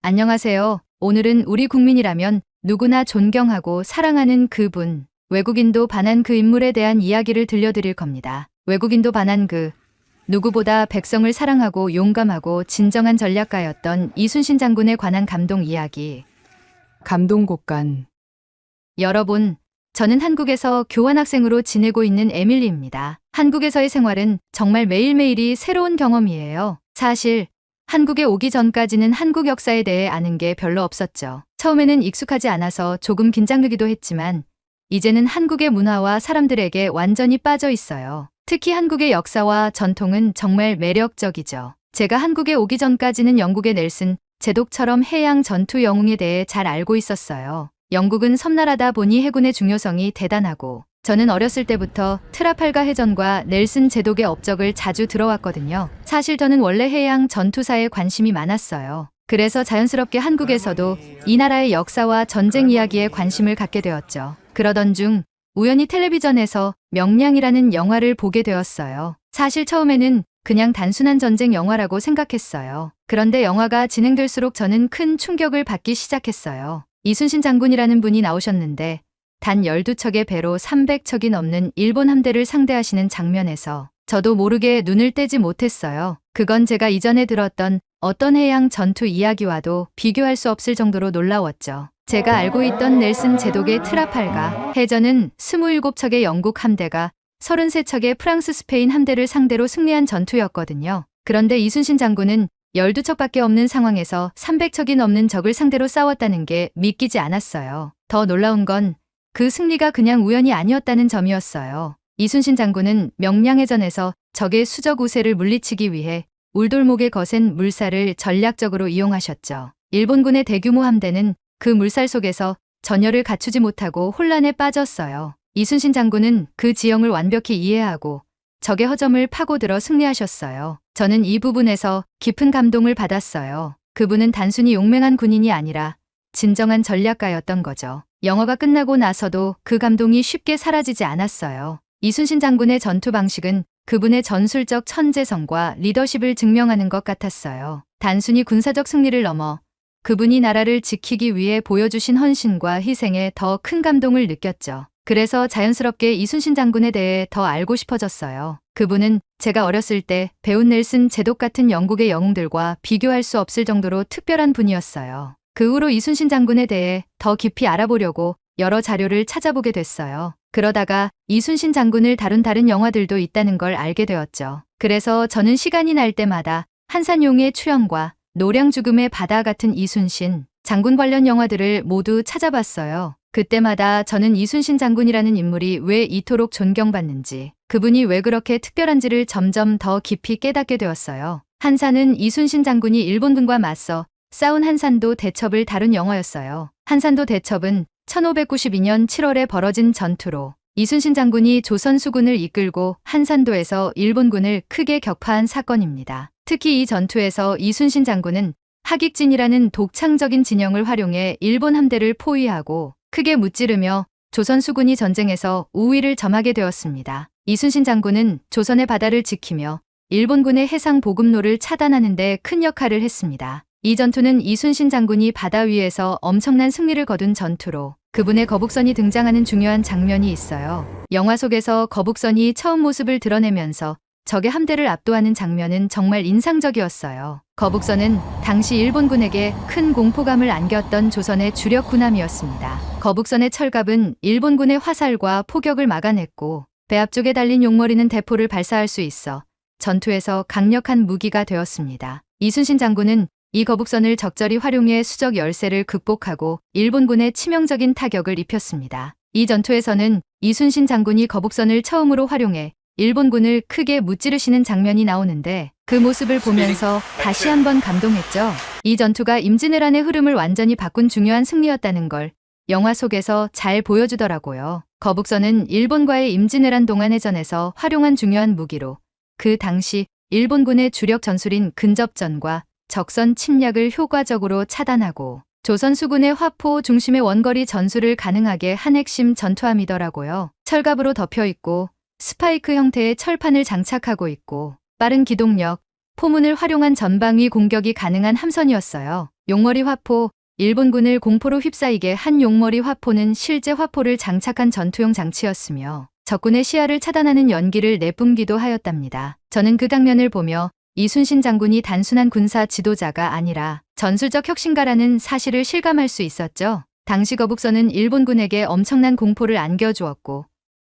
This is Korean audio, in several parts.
안녕하세요. 오늘은 우리 국민이라면 누구나 존경하고 사랑하는 그분, 외국인도 반한 그 인물에 대한 이야기를 들려드릴 겁니다. 외국인도 반한 그 누구보다 백성을 사랑하고 용감하고 진정한 전략가였던 이순신 장군에 관한 감동 이야기. 감동곡간. 여러분, 저는 한국에서 교환학생으로 지내고 있는 에밀리입니다. 한국에서의 생활은 정말 매일매일이 새로운 경험이에요. 사실 한국에 오기 전까지는 한국 역사에 대해 아는 게 별로 없었죠. 처음에는 익숙하지 않아서 조금 긴장되기도 했지만 이제는 한국의 문화와 사람들에게 완전히 빠져 있어요. 특히 한국의 역사와 전통은 정말 매력적이죠. 제가 한국에 오기 전까지는 영국의 넬슨 제독처럼 해양 전투 영웅에 대해 잘 알고 있었어요. 영국은 섬나라다 보니 해군의 중요성이 대단하고 저는 어렸을 때부터 트라팔가 해전과 넬슨 제독의 업적을 자주 들어왔거든요. 사실 저는 원래 해양 전투사에 관심이 많았어요. 그래서 자연스럽게 한국에서도 이 나라의 역사와 전쟁 이야기에 관심을 갖게 되었죠. 그러던 중 우연히 텔레비전에서 명량이라는 영화를 보게 되었어요. 사실 처음에는 그냥 단순한 전쟁 영화라고 생각했어요. 그런데 영화가 진행될수록 저는 큰 충격을 받기 시작했어요. 이순신 장군이라는 분이 나오셨는데 단 12척의 배로 300척이 넘는 일본 함대를 상대하시는 장면에서 저도 모르게 눈을 떼지 못했어요. 그건 제가 이전에 들었던 어떤 해양 전투 이야기와도 비교할 수 없을 정도로 놀라웠죠. 제가 알고 있던 넬슨 제독의 트라팔가 해전은 27척의 영국 함대가 33척의 프랑스 스페인 함대를 상대로 승리한 전투였거든요. 그런데 이순신 장군은 12척밖에 없는 상황에서 300척이 넘는 적을 상대로 싸웠다는 게 믿기지 않았어요. 더 놀라운 건 그 승리가 그냥 우연이 아니었다는 점이었어요. 이순신 장군은 명량해전에서 적의 수적 우세를 물리치기 위해 울돌목의 거센 물살을 전략적으로 이용하셨죠. 일본군의 대규모 함대는 그 물살 속에서 전열을 갖추지 못하고 혼란에 빠졌어요. 이순신 장군은 그 지형을 완벽히 이해하고 적의 허점을 파고들어 승리하셨어요. 저는 이 부분에서 깊은 감동을 받았어요. 그분은 단순히 용맹한 군인이 아니라 진정한 전략가였던 거죠. 영화가 끝나고 나서도 그 감동이 쉽게 사라지지 않았어요. 이순신 장군의 전투 방식은 그분의 전술적 천재성과 리더십을 증명하는 것 같았어요. 단순히 군사적 승리를 넘어 그분이 나라를 지키기 위해 보여주신 헌신과 희생에 더 큰 감동을 느꼈죠. 그래서 자연스럽게 이순신 장군에 대해 더 알고 싶어졌어요. 그분은 제가 어렸을 때 배운 넬슨 제독 같은 영국의 영웅들과 비교할 수 없을 정도로 특별한 분이었어요. 그 후로 이순신 장군에 대해 더 깊이 알아보려고 여러 자료를 찾아보게 됐어요. 그러다가 이순신 장군을 다룬 다른 영화들도 있다는 걸 알게 되었죠. 그래서 저는 시간이 날 때마다 한산용의 추영과 노량 죽음의 바다 같은 이순신 장군 관련 영화들을 모두 찾아봤어요. 그때마다 저는 이순신 장군이라는 인물이 왜 이토록 존경받는지, 그분이 왜 그렇게 특별한지를 점점 더 깊이 깨닫게 되었어요. 한산은 이순신 장군이 일본군과 맞서 싸운 한산도 대첩을 다룬 영화였어요. 한산도 대첩은 1592년 7월에 벌어진 전투로 이순신 장군이 조선 수군을 이끌고 한산도에서 일본군을 크게 격파한 사건입니다. 특히 이 전투에서 이순신 장군은 하객진이라는 독창적인 진영을 활용해 일본 함대를 포위하고 크게 무찌르며 조선 수군이 전쟁에서 우위를 점하게 되었습니다. 이순신 장군은 조선의 바다를 지키며 일본군의 해상 보급로를 차단하는 데 큰 역할을 했습니다. 이 전투는 이순신 장군이 바다 위에서 엄청난 승리를 거둔 전투로 그분의 거북선이 등장하는 중요한 장면이 있어요. 영화 속에서 거북선이 처음 모습을 드러내면서 적의 함대를 압도하는 장면은 정말 인상적이었어요. 거북선은 당시 일본군에게 큰 공포감을 안겼던 조선의 주력 군함이었습니다. 거북선의 철갑은 일본군의 화살과 포격을 막아냈고 배 앞쪽에 달린 용머리는 대포를 발사할 수 있어 전투에서 강력한 무기가 되었습니다. 이순신 장군은 이 거북선을 적절히 활용해 수적 열세를 극복하고 일본군에 치명적인 타격을 입혔습니다. 이 전투에서는 이순신 장군이 거북선을 처음으로 활용해 일본군을 크게 무찌르시는 장면이 나오는데 그 모습을 보면서 다시 한번 감동했죠. 이 전투가 임진왜란의 흐름을 완전히 바꾼 중요한 승리였다는 걸 영화 속에서 잘 보여주더라고요. 거북선은 일본과의 임진왜란 동안해전에서 활용한 중요한 무기로 그 당시 일본군의 주력 전술인 근접전과 적선 침략을 효과적으로 차단하고 조선 수군의 화포 중심의 원거리 전술을 가능하게 한 핵심 전투함이더라고요. 철갑으로 덮여 있고 스파이크 형태의 철판을 장착하고 있고 빠른 기동력, 포문을 활용한 전방위 공격이 가능한 함선이었어요. 용머리 화포, 일본군을 공포로 휩싸이게 한 용머리 화포는 실제 화포를 장착한 전투용 장치였으며 적군의 시야를 차단하는 연기를 내뿜기도 하였답니다. 저는 그 장면을 보며 이순신 장군이 단순한 군사 지도자가 아니라 전술적 혁신가라는 사실을 실감할 수 있었죠. 당시 거북선은 일본군에게 엄청난 공포를 안겨주었고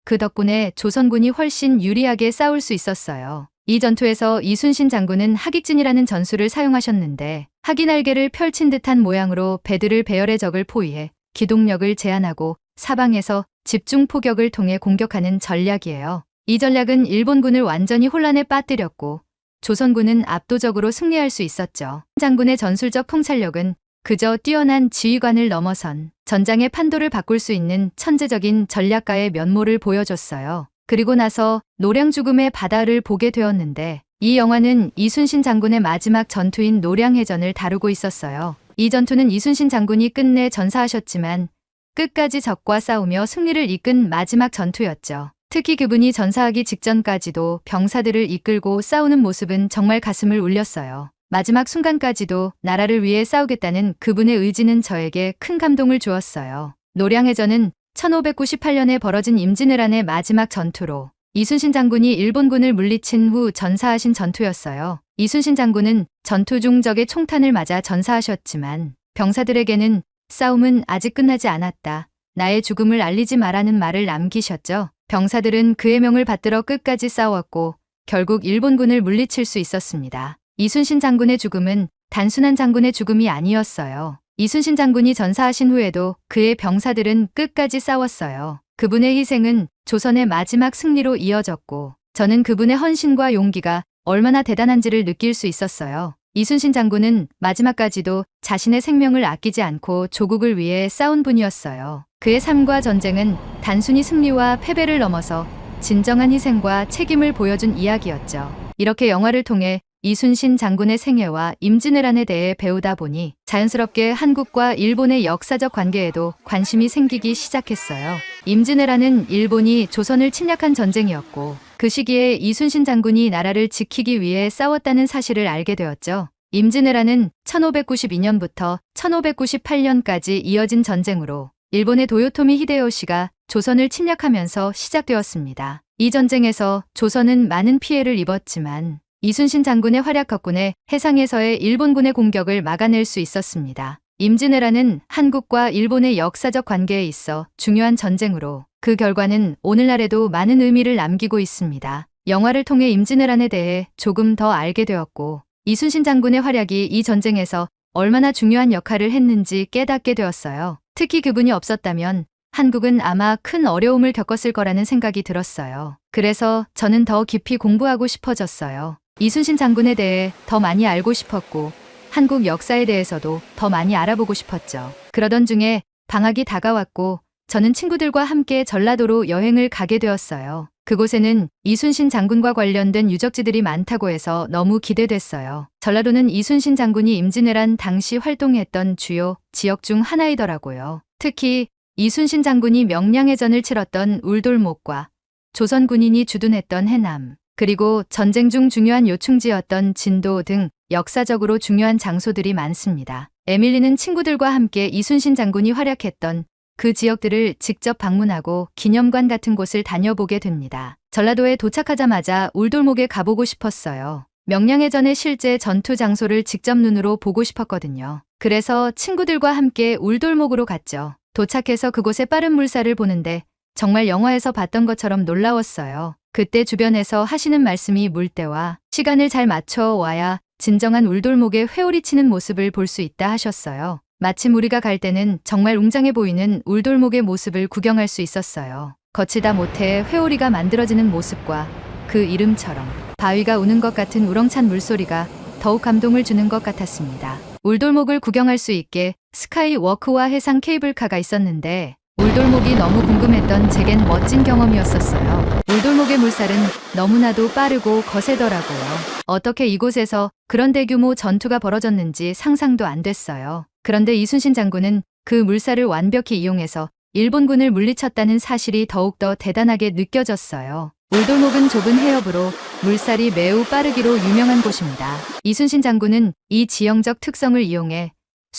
그 덕분에 조선군이 훨씬 유리하게 싸울 수 있었어요. 이 전투에서 이순신 장군은 하깃진이라는 전술을 사용하셨는데 하기 날개를 펼친 듯한 모양으로 배들을 배열의 적을 포위해 기동력을 제한하고 사방에서 집중 포격을 통해 공격하는 전략이에요. 이 전략은 일본군을 완전히 혼란에 빠뜨렸고 조선군은 압도적으로 승리할 수 있었죠. 장군의 전술적 통찰력은 그저 뛰어난 지휘관을 넘어선 전장의 판도를 바꿀 수 있는 천재적인 전략가의 면모를 보여줬어요. 그리고 나서 노량 죽음의 바다를 보게 되었는데 이 영화는 이순신 장군의 마지막 전투인 노량해전을 다루고 있었어요. 이 전투는 이순신 장군이 끝내 전사하셨지만 끝까지 적과 싸우며 승리를 이끈 마지막 전투였죠. 특히 그분이 전사하기 직전까지도 병사들을 이끌고 싸우는 모습은 정말 가슴을 울렸어요. 마지막 순간까지도 나라를 위해 싸우겠다는 그분의 의지는 저에게 큰 감동을 주었어요. 노량해전은 1598년에 벌어진 임진왜란의 마지막 전투로 이순신 장군이 일본군을 물리친 후 전사하신 전투였어요. 이순신 장군은 전투 중 적의 총탄을 맞아 전사하셨지만 병사들에게는 싸움은 아직 끝나지 않았다. 나의 죽음을 알리지 마라는 말을 남기셨죠. 병사들은 그의 명을 받들어 끝까지 싸웠고 결국 일본군을 물리칠 수 있었습니다. 이순신 장군의 죽음은 단순한 장군의 죽음이 아니었어요. 이순신 장군이 전사하신 후에도 그의 병사들은 끝까지 싸웠어요. 그분의 희생은 조선의 마지막 승리로 이어졌고 저는 그분의 헌신과 용기가 얼마나 대단한지를 느낄 수 있었어요. 이순신 장군은 마지막까지도 자신의 생명을 아끼지 않고 조국을 위해 싸운 분이었어요. 그의 삶과 전쟁은 단순히 승리와 패배를 넘어서 진정한 희생과 책임을 보여준 이야기였죠. 이렇게 영화를 통해 이순신 장군의 생애와 임진왜란에 대해 배우다 보니 자연스럽게 한국과 일본의 역사적 관계에도 관심이 생기기 시작했어요. 임진왜란은 일본이 조선을 침략한 전쟁이었고 그 시기에 이순신 장군이 나라를 지키기 위해 싸웠다는 사실을 알게 되었죠. 임진왜란은 1592년부터 1598년까지 이어진 전쟁으로 일본의 도요토미 히데요시가 조선을 침략하면서 시작되었습니다. 이 전쟁에서 조선은 많은 피해를 입었지만 이순신 장군의 활약 덕분에 해상에서의 일본군의 공격을 막아낼 수 있었습니다. 임진왜란은 한국과 일본의 역사적 관계에 있어 중요한 전쟁으로 그 결과는 오늘날에도 많은 의미를 남기고 있습니다. 영화를 통해 임진왜란에 대해 조금 더 알게 되었고 이순신 장군의 활약이 이 전쟁에서 얼마나 중요한 역할을 했는지 깨닫게 되었어요. 특히 그분이 없었다면 한국은 아마 큰 어려움을 겪었을 거라는 생각이 들었어요. 그래서 저는 더 깊이 공부하고 싶어졌어요. 이순신 장군에 대해 더 많이 알고 싶었고 한국 역사에 대해서도 더 많이 알아보고 싶었죠. 그러던 중에 방학이 다가왔고 저는 친구들과 함께 전라도로 여행을 가게 되었어요. 그곳에는 이순신 장군과 관련된 유적지들이 많다고 해서 너무 기대됐어요. 전라도는 이순신 장군이 임진왜란 당시 활동했던 주요 지역 중 하나이더라고요. 특히 이순신 장군이 명량해전을 치렀던 울돌목과 조선 군인이 주둔했던 해남, 그리고 전쟁 중 중요한 요충지였던 진도 등 역사적으로 중요한 장소들이 많습니다. 에밀리는 친구들과 함께 이순신 장군이 활약했던 그 지역들을 직접 방문하고 기념관 같은 곳을 다녀보게 됩니다. 전라도에 도착하자마자 울돌목에 가보고 싶었어요. 명량해전의 실제 전투 장소를 직접 눈으로 보고 싶었거든요. 그래서 친구들과 함께 울돌목으로 갔죠. 도착해서 그곳의 빠른 물살을 보는데 정말 영화에서 봤던 것처럼 놀라웠어요. 그때 주변에서 하시는 말씀이 물때와 시간을 잘 맞춰 와야 진정한 울돌목에 회오리 치는 모습을 볼 수 있다 하셨어요. 마침 우리가 갈 때는 정말 웅장해 보이는 울돌목의 모습을 구경할 수 있었어요. 거치다 못해 회오리가 만들어지는 모습과 그 이름처럼 바위가 우는 것 같은 우렁찬 물소리가 더욱 감동을 주는 것 같았습니다. 울돌목을 구경할 수 있게 스카이워크와 해상 케이블카가 있었는데 울돌목이 너무 궁금했던 제겐 멋진 경험이었었어요. 울돌목의 물살은 너무나도 빠르고 거세더라고요. 어떻게 이곳에서 그런 대규모 전투가 벌어졌는지 상상도 안 됐어요. 그런데 이순신 장군은 그 물살을 완벽히 이용해서 일본군을 물리쳤다는 사실이 더욱더 대단하게 느껴졌어요. 울돌목은 좁은 해협으로 물살이 매우 빠르기로 유명한 곳입니다. 이순신 장군은 이 지형적 특성을 이용해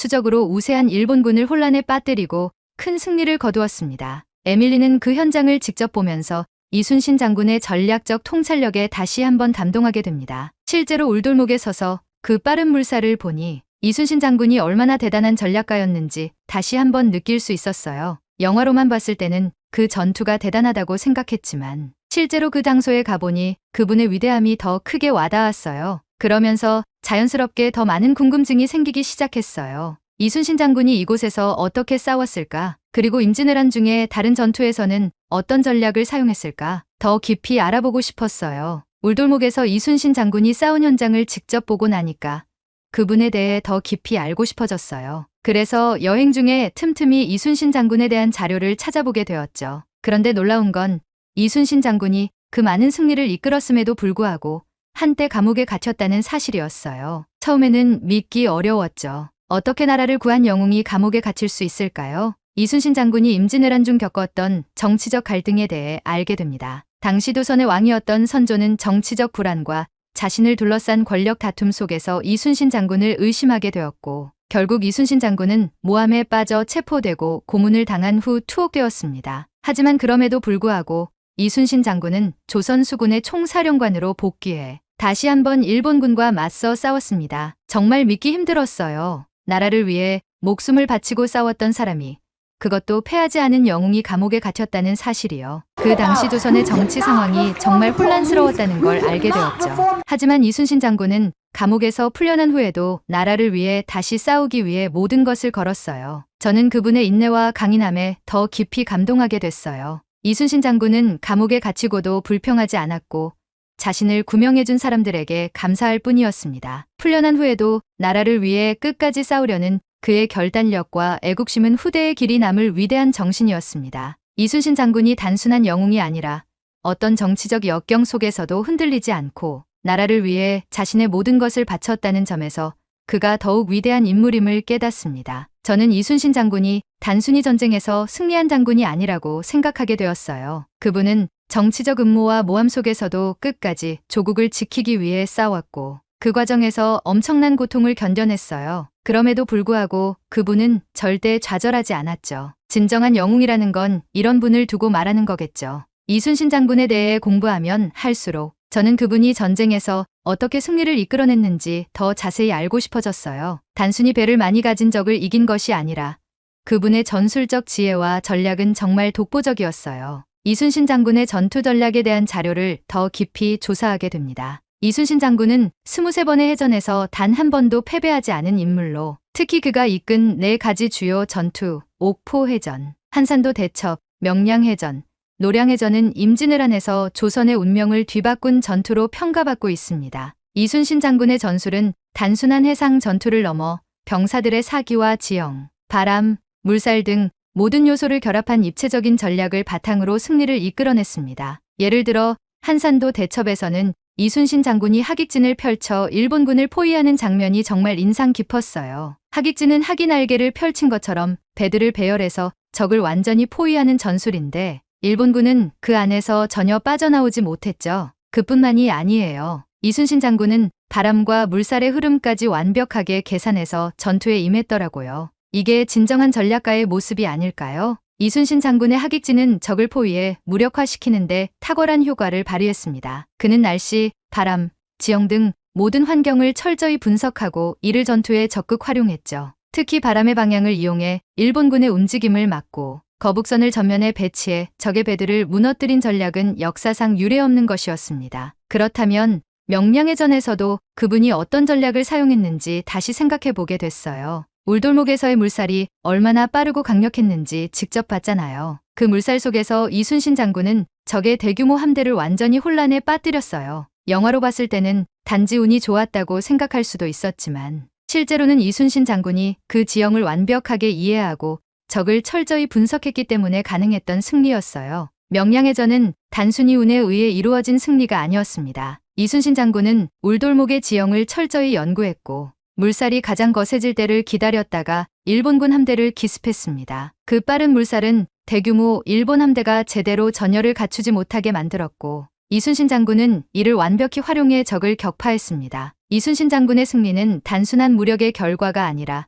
수적으로 우세한 일본군을 혼란에 빠뜨리고 큰 승리를 거두었습니다. 에밀리는 그 현장을 직접 보면서 이순신 장군의 전략적 통찰력에 다시 한번 감동하게 됩니다. 실제로 울돌목에 서서 그 빠른 물살을 보니 이순신 장군이 얼마나 대단한 전략가였는지 다시 한번 느낄 수 있었어요. 영화로만 봤을 때는 그 전투가 대단하다고 생각했지만 실제로 그 장소에 가보니 그분의 위대함이 더 크게 와닿았어요. 그러면서 자연스럽게 더 많은 궁금증이 생기기 시작했어요. 이순신 장군이 이곳에서 어떻게 싸웠을까? 그리고 임진왜란 중에 다른 전투에서는 어떤 전략을 사용했을까? 더 깊이 알아보고 싶었어요. 울돌목에서 이순신 장군이 싸운 현장을 직접 보고 나니까 그분에 대해 더 깊이 알고 싶어졌어요. 그래서 여행 중에 틈틈이 이순신 장군에 대한 자료를 찾아보게 되었죠. 그런데 놀라운 건 이순신 장군이 그 많은 승리를 이끌었음에도 불구하고 한때 감옥에 갇혔다는 사실이었어요. 처음에는 믿기 어려웠죠. 어떻게 나라를 구한 영웅이 감옥에 갇힐 수 있을까요? 이순신 장군이 임진왜란 중 겪었던 정치적 갈등에 대해 알게 됩니다. 당시 조선의 왕이었던 선조는 정치적 불안과 자신을 둘러싼 권력 다툼 속에서 이순신 장군을 의심하게 되었고 결국 이순신 장군은 모함에 빠져 체포되고 고문을 당한 후 투옥되었습니다. 하지만 그럼에도 불구하고 이순신 장군은 조선 수군의 총사령관으로 복귀해 다시 한번 일본군과 맞서 싸웠습니다. 정말 믿기 힘들었어요. 나라를 위해 목숨을 바치고 싸웠던 사람이 그것도 패하지 않은 영웅이 감옥에 갇혔다는 사실이요. 그 당시 조선의 정치 상황이 정말 혼란스러웠다는 걸 알게 되었죠. 하지만 이순신 장군은 감옥에서 풀려난 후에도 나라를 위해 다시 싸우기 위해 모든 것을 걸었어요. 저는 그분의 인내와 강인함에 더 깊이 감동하게 됐어요. 이순신 장군은 감옥에 갇히고도 불평하지 않았고 자신을 구명해준 사람들에게 감사할 뿐이었습니다. 풀려난 후에도 나라를 위해 끝까지 싸우려는 그의 결단력과 애국심은 후대의 길이 남을 위대한 정신이었습니다. 이순신 장군이 단순한 영웅이 아니라 어떤 정치적 역경 속에서도 흔들리지 않고 나라를 위해 자신의 모든 것을 바쳤다는 점에서 그가 더욱 위대한 인물임을 깨닫습니다. 저는 이순신 장군이 단순히 전쟁에서 승리한 장군이 아니라고 생각하게 되었어요. 그분은 정치적 음모와 모함 속에서도 끝까지 조국을 지키기 위해 싸웠고 그 과정에서 엄청난 고통을 견뎌냈어요. 그럼에도 불구하고 그분은 절대 좌절하지 않았죠. 진정한 영웅이라는 건 이런 분을 두고 말하는 거겠죠. 이순신 장군에 대해 공부하면 할수록 저는 그분이 전쟁에서 어떻게 승리를 이끌어냈는지 더 자세히 알고 싶어졌어요. 단순히 배를 많이 가진 적을 이긴 것이 아니라 그분의 전술적 지혜와 전략은 정말 독보적이었어요. 이순신 장군의 전투 전략에 대한 자료를 더 깊이 조사하게 됩니다. 이순신 장군은 23번의 해전에서 단 한 번도 패배하지 않은 인물로 특히 그가 이끈 4가지 주요 전투, 옥포해전, 한산도 대첩, 명량해전, 노량해전은 임진왜란에서 조선의 운명을 뒤바꾼 전투로 평가받고 있습니다. 이순신 장군의 전술은 단순한 해상 전투를 넘어 병사들의 사기와 지형, 바람, 물살 등 모든 요소를 결합한 입체적인 전략을 바탕으로 승리를 이끌어냈습니다. 예를 들어 한산도 대첩에서는 이순신 장군이 하객진을 펼쳐 일본군을 포위하는 장면이 정말 인상 깊었어요. 하객진은 하기 날개를 펼친 것처럼 배들을 배열해서 적을 완전히 포위하는 전술인데 일본군은 그 안에서 전혀 빠져나오지 못했죠. 그뿐만이 아니에요. 이순신 장군은 바람과 물살의 흐름까지 완벽하게 계산해서 전투에 임했더라고요. 이게 진정한 전략가의 모습이 아닐까요? 이순신 장군의 하객진은 적을 포위해 무력화시키는데 탁월한 효과를 발휘했습니다. 그는 날씨, 바람, 지형 등 모든 환경을 철저히 분석하고 이를 전투에 적극 활용했죠. 특히 바람의 방향을 이용해 일본군의 움직임을 막고 거북선을 전면에 배치해 적의 배들을 무너뜨린 전략은 역사상 유례없는 것이었습니다. 그렇다면 명량해전에서도 그분이 어떤 전략을 사용했는지 다시 생각해 보게 됐어요. 울돌목에서의 물살이 얼마나 빠르고 강력했는지 직접 봤잖아요. 그 물살 속에서 이순신 장군은 적의 대규모 함대를 완전히 혼란에 빠뜨렸어요. 영화로 봤을 때는 단지 운이 좋았다고 생각할 수도 있었지만 실제로는 이순신 장군이 그 지형을 완벽하게 이해하고 적을 철저히 분석했기 때문에 가능했던 승리였어요. 명량해전은 단순히 운에 의해 이루어진 승리가 아니었습니다. 이순신 장군은 울돌목의 지형을 철저히 연구했고 물살이 가장 거세질 때를 기다렸다가 일본군 함대를 기습했습니다. 그 빠른 물살은 대규모 일본 함대가 제대로 전열을 갖추지 못하게 만들었고 이순신 장군은 이를 완벽히 활용해 적을 격파했습니다. 이순신 장군의 승리는 단순한 무력의 결과가 아니라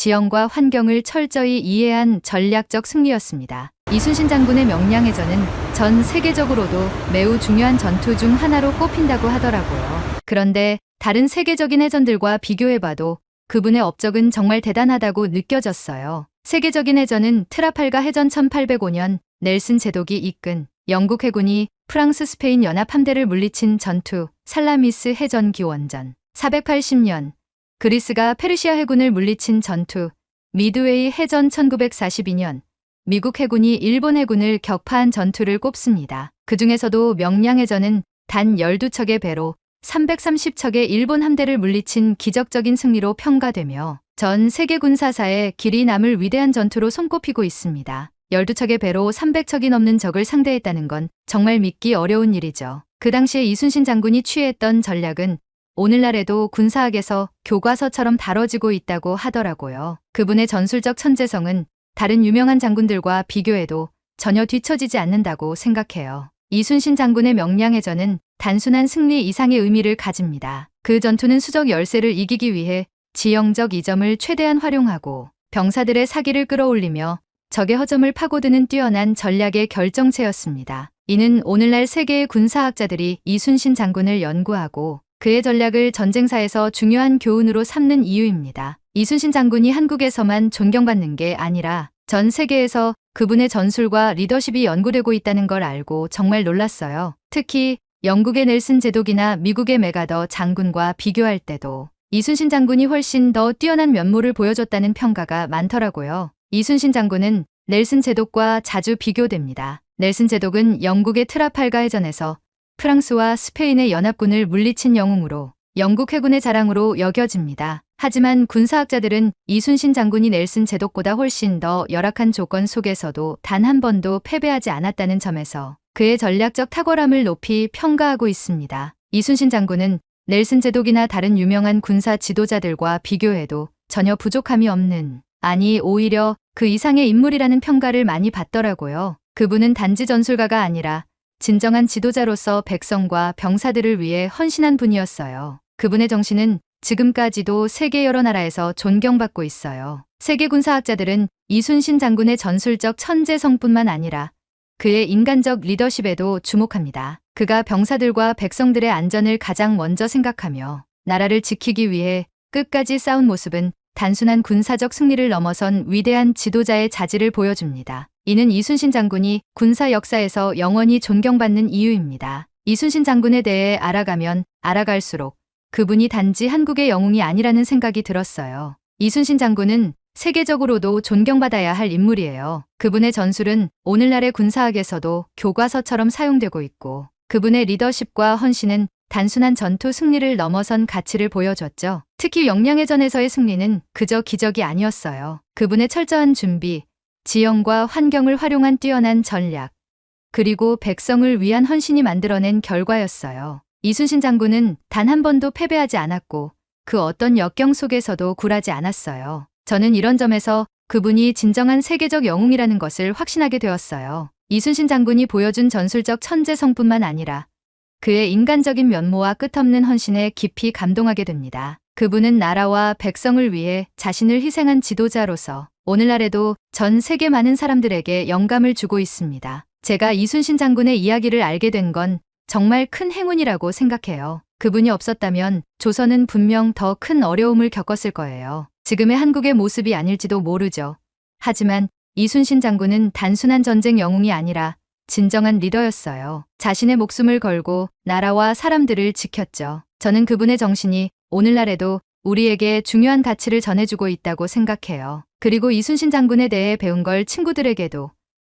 지형과 환경을 철저히 이해한 전략적 승리였습니다. 이순신 장군의 명량해전은 전 세계적으로도 매우 중요한 전투 중 하나로 꼽힌다고 하더라고요. 그런데 다른 세계적인 해전들과 비교해봐도 그분의 업적은 정말 대단하다고 느껴졌어요. 세계적인 해전은 트라팔가 해전 1805년 넬슨 제독이 이끈 영국 해군이 프랑스 스페인 연합 함대를 물리친 전투 살라미스 해전 기원전 480년 그리스가 페르시아 해군을 물리친 전투 미드웨이 해전 1942년 미국 해군이 일본 해군을 격파한 전투를 꼽습니다. 그 중에서도 명량해전은 단 12척의 배로 330척의 일본 함대를 물리친 기적적인 승리로 평가되며 전 세계 군사사에 길이 남을 위대한 전투로 손꼽히고 있습니다. 12척의 배로 300척이 넘는 적을 상대했다는 건 정말 믿기 어려운 일이죠. 그 당시에 이순신 장군이 취했던 전략은 오늘날에도 군사학에서 교과서처럼 다뤄지고 있다고 하더라고요. 그분의 전술적 천재성은 다른 유명한 장군들과 비교해도 전혀 뒤처지지 않는다고 생각해요. 이순신 장군의 명량해전은 단순한 승리 이상의 의미를 가집니다. 그 전투는 수적 열세를 이기기 위해 지형적 이점을 최대한 활용하고 병사들의 사기를 끌어올리며 적의 허점을 파고드는 뛰어난 전략의 결정체였습니다. 이는 오늘날 세계의 군사학자들이 이순신 장군을 연구하고 그의 전략을 전쟁사에서 중요한 교훈으로 삼는 이유입니다. 이순신 장군이 한국에서만 존경받는 게 아니라 전 세계에서 그분의 전술과 리더십이 연구되고 있다는 걸 알고 정말 놀랐어요. 특히 영국의 넬슨 제독이나 미국의 메가더 장군과 비교할 때도 이순신 장군이 훨씬 더 뛰어난 면모를 보여줬다는 평가가 많더라고요. 이순신 장군은 넬슨 제독과 자주 비교됩니다. 넬슨 제독은 영국의 트라팔가 해전에서 프랑스와 스페인의 연합군을 물리친 영웅으로 영국 해군의 자랑으로 여겨집니다. 하지만 군사학자들은 이순신 장군이 넬슨 제독보다 훨씬 더 열악한 조건 속에서도 단 한 번도 패배하지 않았다는 점에서 그의 전략적 탁월함을 높이 평가하고 있습니다. 이순신 장군은 넬슨 제독이나 다른 유명한 군사 지도자들과 비교해도 전혀 부족함이 없는, 아니 오히려 그 이상의 인물이라는 평가를 많이 받더라고요. 그분은 단지 전술가가 아니라 진정한 지도자로서 백성과 병사들을 위해 헌신한 분이었어요. 그분의 정신은 지금까지도 세계 여러 나라에서 존경받고 있어요. 세계 군사학자들은 이순신 장군의 전술적 천재성뿐만 아니라 그의 인간적 리더십에도 주목합니다. 그가 병사들과 백성들의 안전을 가장 먼저 생각하며 나라를 지키기 위해 끝까지 싸운 모습은 단순한 군사적 승리를 넘어선 위대한 지도자의 자질을 보여줍니다. 이는 이순신 장군이 군사 역사에서 영원히 존경받는 이유입니다. 이순신 장군에 대해 알아가면 알아갈수록 그분이 단지 한국의 영웅이 아니라는 생각이 들었어요. 이순신 장군은 세계적으로도 존경받아야 할 인물이에요. 그분의 전술은 오늘날의 군사학에서도 교과서처럼 사용되고 있고 그분의 리더십과 헌신은 단순한 전투 승리를 넘어선 가치를 보여줬죠. 특히 명량해전에서의 승리는 그저 기적이 아니었어요. 그분의 철저한 준비, 지형과 환경을 활용한 뛰어난 전략, 그리고 백성을 위한 헌신이 만들어낸 결과였어요. 이순신 장군은 단 한 번도 패배하지 않았고 그 어떤 역경 속에서도 굴하지 않았어요. 저는 이런 점에서 그분이 진정한 세계적 영웅이라는 것을 확신하게 되었어요. 이순신 장군이 보여준 전술적 천재성뿐만 아니라 그의 인간적인 면모와 끝없는 헌신에 깊이 감동하게 됩니다. 그분은 나라와 백성을 위해 자신을 희생한 지도자로서 오늘날에도 전 세계 많은 사람들에게 영감을 주고 있습니다. 제가 이순신 장군의 이야기를 알게 된 건 정말 큰 행운이라고 생각해요. 그분이 없었다면 조선은 분명 더 큰 어려움을 겪었을 거예요. 지금의 한국의 모습이 아닐지도 모르죠. 하지만 이순신 장군은 단순한 전쟁 영웅이 아니라 진정한 리더였어요. 자신의 목숨을 걸고 나라와 사람들을 지켰죠. 저는 그분의 정신이 오늘날에도 우리에게 중요한 가치를 전해주고 있다고 생각해요. 그리고 이순신 장군에 대해 배운 걸 친구들에게도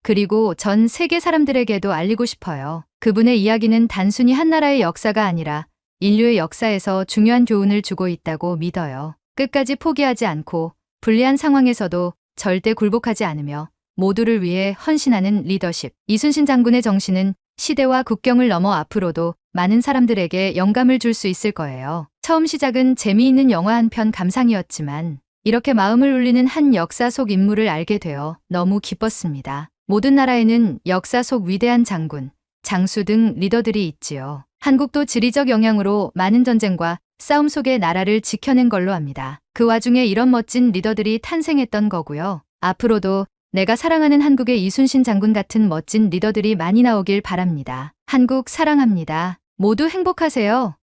그리고 전 세계 사람들에게도 알리고 싶어요. 그분의 이야기는 단순히 한 나라의 역사가 아니라 인류의 역사에서 중요한 교훈을 주고 있다고 믿어요. 끝까지 포기하지 않고 불리한 상황에서도 절대 굴복하지 않으며 모두를 위해 헌신하는 리더십. 이순신 장군의 정신은 시대와 국경을 넘어 앞으로도 많은 사람들에게 영감을 줄 수 있을 거예요. 처음 시작은 재미있는 영화 한 편 감상이었지만 이렇게 마음을 울리는 한 역사 속 인물을 알게 되어 너무 기뻤습니다. 모든 나라에는 역사 속 위대한 장군, 장수 등 리더들이 있지요. 한국도 지리적 영향으로 많은 전쟁과 싸움 속에 나라를 지켜낸 걸로 압니다. 그 와중에 이런 멋진 리더들이 탄생했던 거고요. 앞으로도 내가 사랑하는 한국의 이순신 장군 같은 멋진 리더들이 많이 나오길 바랍니다. 한국 사랑합니다. 모두 행복하세요.